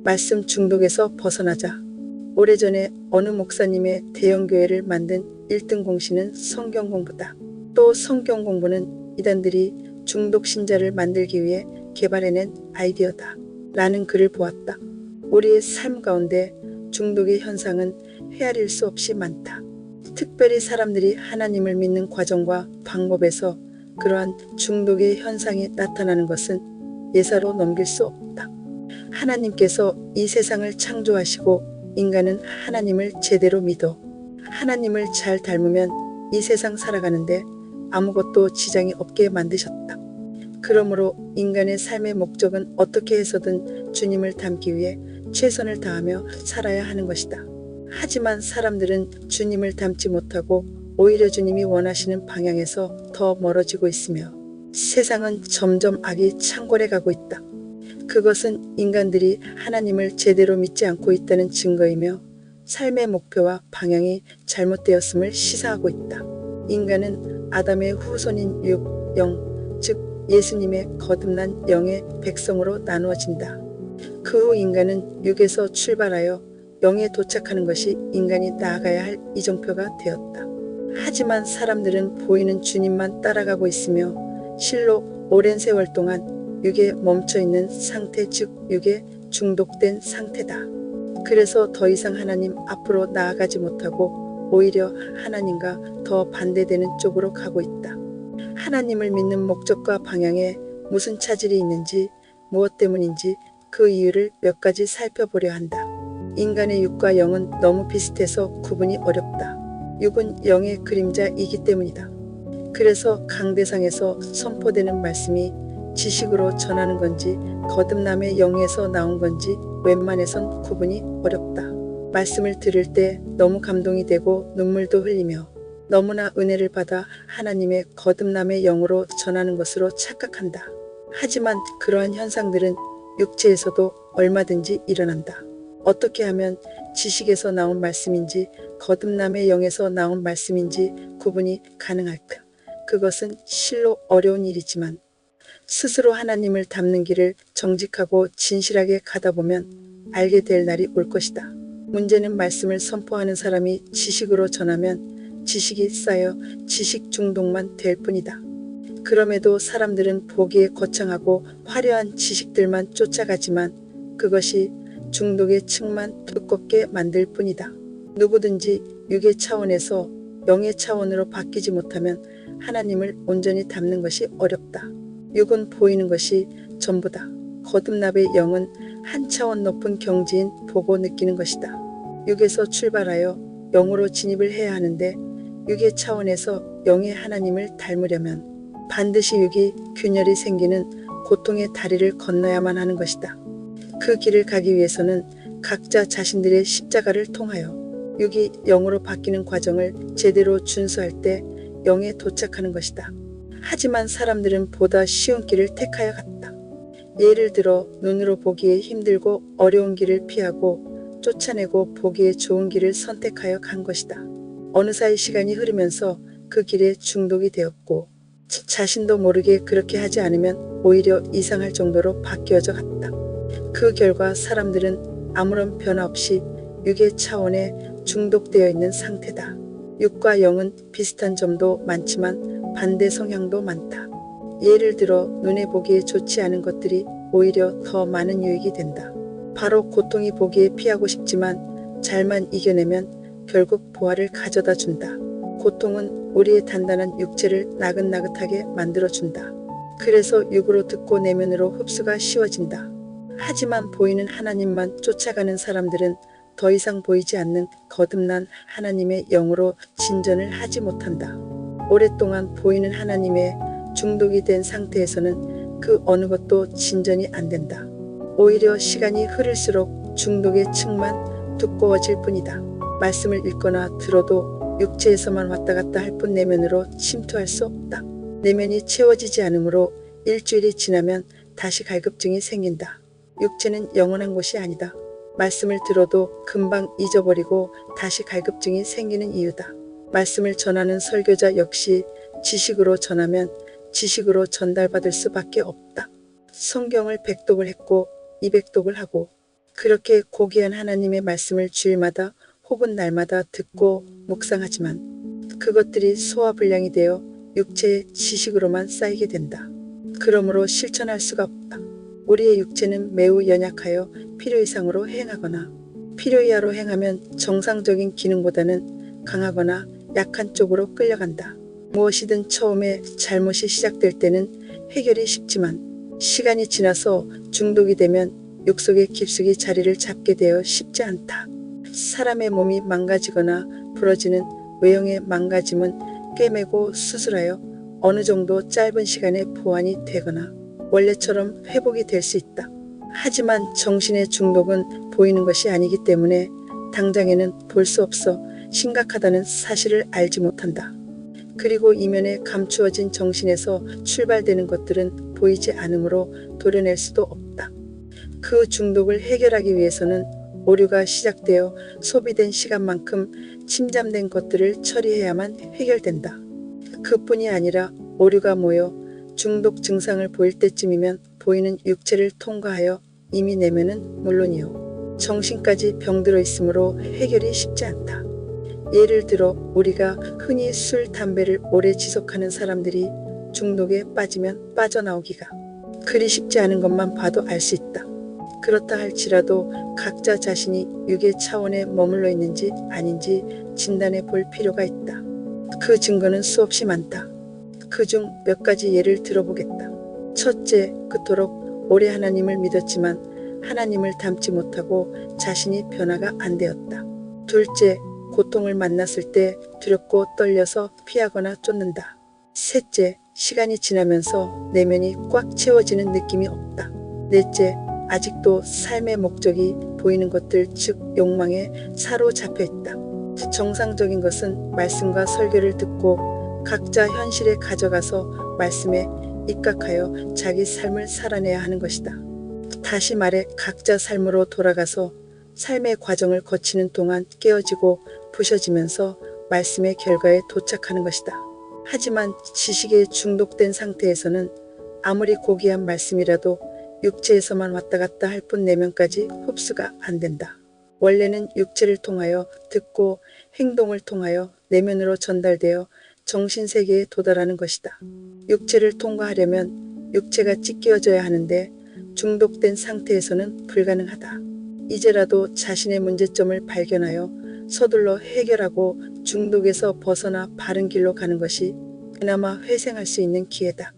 말씀 중독에서 벗어나자. 오래전에 어느 목사님의 대형교회를 만든 1등 공신은 성경 공부다. 또 성경 공부는 이단들이 중독 신자를 만들기 위해 개발해낸 아이디어다. 라는 글을 보았다. 우리의 삶 가운데 중독의 현상은 헤아릴 수 없이 많다. 특별히 사람들이 하나님을 믿는 과정과 방법에서 그러한 중독의 현상이 나타나는 것은 예사로 넘길 수 없다. 하나님께서 이 세상을 창조하시고 인간은 하나님을 제대로 믿어 하나님을 잘 닮으면 이 세상 살아가는데 아무것도 지장이 없게 만드셨다. 그러므로 인간의 삶의 목적은 어떻게 해서든 주님을 닮기 위해 최선을 다하며 살아야 하는 것이다. 하지만 사람들은 주님을 닮지 못하고 오히려 주님이 원하시는 방향에서 더 멀어지고 있으며 세상은 점점 악이 창궐해 가고 있다. 그것은 인간들이 하나님을 제대로 믿지 않고 있다는 증거이며 삶의 목표와 방향이 잘못되었음을 시사하고 있다. 인간은 아담의 후손인 육, 영, 즉 예수님의 거듭난 영의 백성으로 나누어진다. 그 후 인간은 육에서 출발하여 영에 도착하는 것이 인간이 나아가야 할 이정표가 되었다. 하지만 사람들은 보이는 주님만 따라가고 있으며 실로 오랜 세월 동안 육에 멈춰있는 상태, 즉 육에 중독된 상태다. 그래서 더 이상 하나님 앞으로 나아가지 못하고 오히려 하나님과 더 반대되는 쪽으로 가고 있다. 하나님을 믿는 목적과 방향에 무슨 차질이 있는지, 무엇 때문인지 그 이유를 몇 가지 살펴보려 한다. 인간의 육과 영은 너무 비슷해서 구분이 어렵다. 육은 영의 그림자이기 때문이다. 그래서 강대상에서 선포되는 말씀이 지식으로 전하는 건지 거듭남의 영에서 나온 건지 웬만해선 구분이 어렵다. 말씀을 들을 때 너무 감동이 되고 눈물도 흘리며 너무나 은혜를 받아 하나님의 거듭남의 영으로 전하는 것으로 착각한다. 하지만 그러한 현상들은 육체에서도 얼마든지 일어난다. 어떻게 하면 지식에서 나온 말씀인지 거듭남의 영에서 나온 말씀인지 구분이 가능할까? 그것은 실로 어려운 일이지만 스스로 하나님을 닮는 길을 정직하고 진실하게 가다 보면 알게 될 날이 올 것이다. 문제는 말씀을 선포하는 사람이 지식으로 전하면 지식이 쌓여 지식 중독만 될 뿐이다. 그럼에도 사람들은 보기에 거창하고 화려한 지식들만 쫓아가지만 그것이 중독의 층만 두껍게 만들 뿐이다. 누구든지 육의 차원에서 영의 차원으로 바뀌지 못하면 하나님을 온전히 닮는 것이 어렵다. 육은 보이는 것이 전부다. 거듭남의 영은 한 차원 높은 경지인 보고 느끼는 것이다. 육에서 출발하여 영으로 진입을 해야 하는데 육의 차원에서 영의 하나님을 닮으려면 반드시 육이 균열이 생기는 고통의 다리를 건너야만 하는 것이다. 그 길을 가기 위해서는 각자 자신들의 십자가를 통하여 육이 영으로 바뀌는 과정을 제대로 준수할 때 영에 도착하는 것이다. 하지만 사람들은 보다 쉬운 길을 택하여 갔다. 예를 들어 눈으로 보기에 힘들고 어려운 길을 피하고 쫓아내고 보기에 좋은 길을 선택하여 간 것이다. 어느 사이 시간이 흐르면서 그 길에 중독이 되었고 자신도 모르게 그렇게 하지 않으면 오히려 이상할 정도로 바뀌어져 갔다. 그 결과 사람들은 아무런 변화 없이 육의 차원에 중독되어 있는 상태다. 육과 영은 비슷한 점도 많지만 반대 성향도 많다. 예를 들어 눈에 보기에 좋지 않은 것들이 오히려 더 많은 유익이 된다. 바로 고통이 보기에 피하고 싶지만 잘만 이겨내면 결국 보화를 가져다 준다. 고통은 우리의 단단한 육체를 나긋나긋하게 만들어준다. 그래서 육으로 듣고 내면으로 흡수가 쉬워진다. 하지만 보이는 하나님만 쫓아가는 사람들은 더 이상 보이지 않는 거듭난 하나님의 영으로 진전을 하지 못한다. 오랫동안 보이는 하나님의 중독이 된 상태에서는 그 어느 것도 진전이 안 된다. 오히려 시간이 흐를수록 중독의 층만 두꺼워질 뿐이다. 말씀을 읽거나 들어도 육체에서만 왔다 갔다 할 뿐 내면으로 침투할 수 없다. 내면이 채워지지 않으므로 일주일이 지나면 다시 갈급증이 생긴다. 육체는 영원한 곳이 아니다. 말씀을 들어도 금방 잊어버리고 다시 갈급증이 생기는 이유다. 말씀을 전하는 설교자 역시 지식으로 전하면 지식으로 전달받을 수밖에 없다. 성경을 100독을 했고 200독을 하고 그렇게 고귀한 하나님의 말씀을 주일마다 혹은 날마다 듣고 묵상하지만 그것들이 소화불량이 되어 육체의 지식으로만 쌓이게 된다. 그러므로 실천할 수가 없다. 우리의 육체는 매우 연약하여 필요 이상으로 행하거나 필요 이하로 행하면 정상적인 기능보다는 강하거나 약한 쪽으로 끌려간다. 무엇이든 처음에 잘못이 시작될 때는 해결이 쉽지만 시간이 지나서 중독이 되면 욕 속에 깊숙이 자리를 잡게 되어 쉽지 않다. 사람의 몸이 망가지거나 부러지는 외형의 망가짐은 꿰매고 수술하여 어느 정도 짧은 시간에 보완이 되거나 원래처럼 회복이 될 수 있다. 하지만 정신의 중독은 보이는 것이 아니기 때문에 당장에는 볼 수 없어 심각하다는 사실을 알지 못한다. 그리고 이면에 감추어진 정신에서 출발되는 것들은 보이지 않으므로 도려낼 수도 없다. 그 중독을 해결하기 위해서는 오류가 시작되어 소비된 시간만큼 침잠된 것들을 처리해야만 해결된다. 그뿐이 아니라 오류가 모여 중독 증상을 보일 때쯤이면 보이는 육체를 통과하여 이미 내면은 물론이요 정신까지 병들어 있으므로 해결이 쉽지 않다. 예를 들어 우리가 흔히 술, 담배를 오래 지속하는 사람들이 중독에 빠지면 빠져나오기가 그리 쉽지 않은 것만 봐도 알 수 있다. 그렇다 할지라도 각자 자신이 육의 차원에 머물러 있는지 아닌지 진단해 볼 필요가 있다. 그 증거는 수없이 많다. 그중 몇 가지 예를 들어보겠다. 첫째, 그토록 오래 하나님을 믿었지만 하나님을 닮지 못하고 자신이 변화가 안 되었다. 둘째, 고통을 만났을 때 두렵고 떨려서 피하거나 쫓는다. 셋째, 시간이 지나면서 내면이 꽉 채워지는 느낌이 없다. 넷째, 아직도 삶의 목적이 보이는 것들 즉 욕망에 사로잡혀 있다. 정상적인 것은 말씀과 설교를 듣고 각자 현실에 가져가서 말씀에 입각하여 자기 삶을 살아내야 하는 것이다. 다시 말해 각자 삶으로 돌아가서 삶의 과정을 거치는 동안 깨어지고 부셔지면서 말씀의 결과에 도착하는 것이다. 하지만 지식에 중독된 상태에서는 아무리 고귀한 말씀이라도 육체에서만 왔다 갔다 할 뿐 내면까지 흡수가 안 된다. 원래는 육체를 통하여 듣고 행동을 통하여 내면으로 전달되어 정신세계에 도달하는 것이다. 육체를 통과하려면 육체가 찢겨져야 하는데 중독된 상태에서는 불가능하다. 이제라도 자신의 문제점을 발견하여 서둘러 해결하고 중독에서 벗어나 바른 길로 가는 것이 그나마 회생할 수 있는 기회다.